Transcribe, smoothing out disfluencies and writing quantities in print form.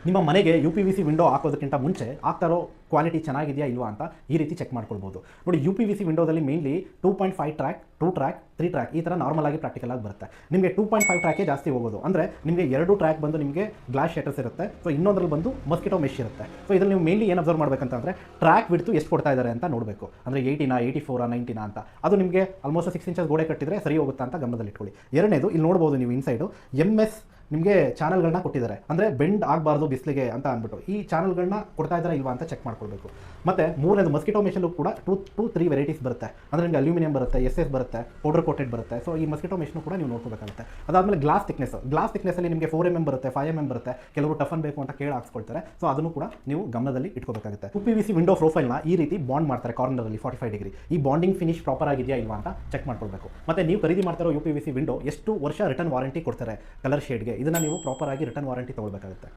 ನಿಮ್ಮ ಮನೆಗೆ U P V C window ಹಾಕೋದಕ್ಕಿಂತ ಮುಂಚೆ ಆಗ್ತಾ ಇರೋ ಕ್ವಾಲಿಟಿ ಚೆನ್ನಾಗಿದೆಯಾ ಇಲ್ವಾ ಅಂತ ಈ ರೀತಿ ಚೆಕ್ ಮಾಡ್ಕೊಳ್ಬೋದು. ನೋಡಿ, ಯು ಪಿ ವಿ ಸಿ ವಿಂಡೋದಲ್ಲಿ ಮೇನ್ಲಿ 2.5 ಟ್ರ್ಯಾಕ್, 2 ಟ್ರ್ಯಾಕ್, 3 ಟ್ರ್ಯಾಕ್ ಈ ಥರ ನಾರ್ಮಲ್ ಆಗಿ ಪ್ರಾಕ್ಟಿಕಲ್ ಆಗಿ ಬರುತ್ತೆ. ನಿಮಗೆ 2.5 ಟ್ರ್ಯಾಕೇ ಜಾಸ್ತಿ ಹೋಗೋದು. ಅಂದರೆ ನಿಮಗೆ 2 ಟ್ರ್ಯಾಕ್ ಬಂದು ನಿಮಗೆ ಗ್ಲಾಸ್ ಶಟರ್ಸ್ ಇರುತ್ತೆ. ಸೊ ಇನ್ನೊಂದರಲ್ಲಿ ಬಂದು ಮಸ್ಕಿಟೋ ಮೆಶ್ ಇರುತ್ತೆ. ಸೊ ಇದರಲ್ಲಿ ನೀವು ಮೇನ್ಲಿ ಏನು ಅಬ್ಸರ್ವ್ ಮಾಡಬೇಕಂತಂದರೆ ಟ್ರ್ಯಾಕ್ ಬಿಡ್ತು ಎಷ್ಟು ಕೊಡ್ತಾ ಇದ್ದಾರೆ ಅಂತ ನೋಡಬೇಕು. ಅಂದರೆ 80ನಾ, 84 90ನಾ ಅಂತ. ಅದು ನಿಮಗೆ ಆಲ್ಮೋಸ್ಟ್ 6 ಇಂಚಸ್ ಗೋಡೆ ಕಟ್ಟಿದರೆ ಸರಿ ಹೋಗುತ್ತಾ ಅಂತ ಗಮನದಲ್ಲಿ ಇಟ್ಕೊಳ್ಳಿ. ಎರಡನೇದು, ಇಲ್ಲಿ ನೋಡ್ಬೋದು ನೀವು ಇನ್ಸೈಡು MS ನಿಮಗೆ ಚಾನಲ್ಗಳನ್ನ ಕೊಟ್ಟಿದ್ದಾರೆ. ಅಂದರೆ ಬೆಂಡ್ ಆಗಬಾರ್ದು ಬಿಸಿಲಿಗೆ ಅಂತ ಅಂದ್ಬಿಟ್ಟು ಈ ಚಾನಲ್ಗಳನ್ನ ಕೊಡ್ತಾ ಇದ್ದಾರೆ ಇಲ್ವಾ ಅಂತ ಚೆಕ್ ಮಾಡ್ಕೊಳ್ಬೇಕು. ಮತ್ತು ಮೂರನೇದು, ಮಸ್ಕಿಟೋ ಮೆಷಲ್ಲೂ ಕೂಡ 2-3 ವೆರೈಟೀಸ್ ಬರುತ್ತೆ. ಅಂದರೆ ನಿಮಗೆ ಅಲ್ಯೂಮಿನಿಯಂ ಬರುತ್ತೆ, SS ಬರುತ್ತೆ, ಪೌಡರ್ ಕೋಟೆಡ್ ಬರುತ್ತೆ. ಸೊ ಈ ಮಸ್ಕಿಟೋ ಮೆಷ್ನು ಕೂಡ ನೀವು ನೋಡ್ಕೋಬೇಕಾಗುತ್ತೆ. ಅದಾದಮೇಲೆ ಗ್ಲಾಸ್ ಥಿಕ್ನೆಸ್ಸಲ್ಲಿ ನಿಮಗೆ 4mm ಬರುತ್ತೆ, 5mm ಬರುತ್ತೆ. ಕೆಲವರು ಟಫನ್ ಬೇಕು ಅಂತ ಕೇಳಿ ಹಾಕ್ಸ್ಕೊಳ್ತಾರೆ. ಸೊ ಅದನ್ನು ಕೂಡ ನೀವು ಗಮನದಲ್ಲಿ ಇಟ್ಕೋಬೇಕಾಗುತ್ತೆ. UPVC ವಿಂಡೋ ಪ್ರೊಫೈಲ್ನ ಈ ರೀತಿ ಬಾಂಡ್ ಮಾಡ್ತಾರೆ ಕಾರ್ನರಲ್ಲಿ 45 ಡಿಗ್ರಿ. ಈ ಬಾಂಡಿಂಗ್ ಫಿನಿಶ್ ಪ್ರಾಪರ್ ಆಗಿದೆಯಾ ಇಲ್ವಾ ಅಂತ ಚೆಕ್ ಮಾಡ್ಕೊಳ್ಬೇಕು. ಮತ್ತು ನೀವು ಖರೀದಿ ಮಾಡ್ತಾರೋ UPVC ವಿಂಡೋ ಎಷ್ಟು ವರ್ಷ ರಿಟರ್ನ್ ವಾರಂಟಿ ಕೊಡ್ತಾರೆ ಕಲರ್ ಶೇಡ್ಗೆ, ಇದನ್ನು ನೀವು ಪ್ರಾಪರ್ ಆಗಿ ರಿಟರ್ನ್ ವಾರಂಟಿ ತೊಗೊಳ್ಬೇಕಾಗುತ್ತೆ.